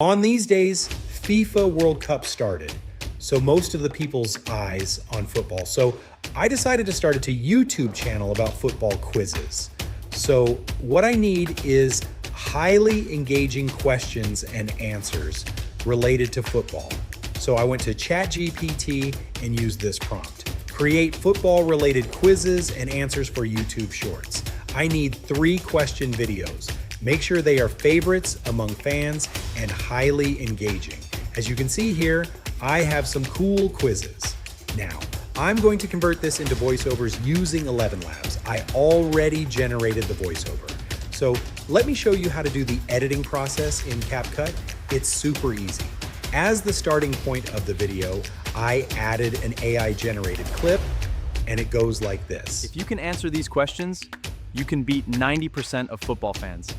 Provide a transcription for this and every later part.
On these days, FIFA World Cup started, so most of the people's eyes on football. So I decided to start a YouTube channel about football quizzes. So what I need is highly engaging questions and answers related to football. So I went to ChatGPT and used this prompt. Create football-related quizzes and answers for YouTube Shorts. I need 3 question videos. Make sure they are favorites among fans and highly engaging. As you can see here, I have some cool quizzes. Now, I'm going to convert this into voiceovers using ElevenLabs. I already generated the voiceover. So let me show you how to do the editing process in CapCut. It's super easy. As the starting point of the video, I added an AI-generated clip, and it goes like this. If you can answer these questions, you can beat 90% of football fans.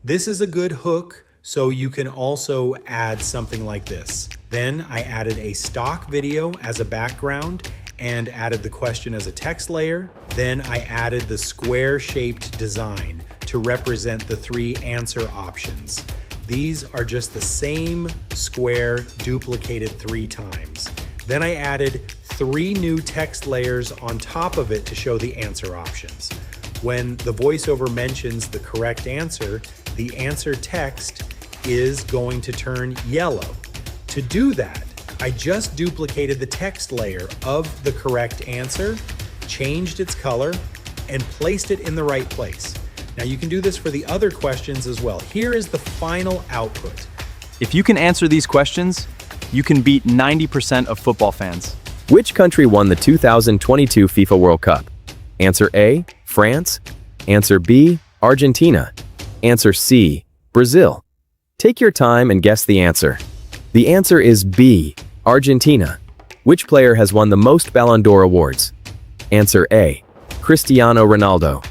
This is a good hook, so you can also add something like this. Then I added a stock video as a background and added the question as a text layer. Then I added the square-shaped design to represent the 3 answer options. These are just the same square duplicated 3 times. Then I added 3 new text layers on top of it to show the answer options. When the voiceover mentions the correct answer, the answer text is going to turn yellow. To do that, I just duplicated the text layer of the correct answer, changed its color, and placed it in the right place. Now you can do this for the other questions as well. Here is the final output. If you can answer these questions, you can beat 90% of football fans. Which country won the 2022 FIFA World Cup? Answer A, France. Answer B, Argentina. Answer C, Brazil. Take your time and guess the answer. The answer is B, Argentina. Which player has won the most Ballon d'Or awards? Answer A, Cristiano Ronaldo.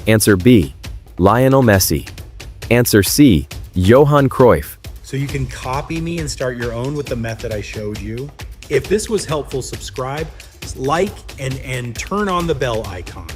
Answer B, Lionel Messi. Answer C, Johan Cruyff. So you can copy me and start your own with the method I showed you. If this was helpful, subscribe, like, and turn on the bell icon.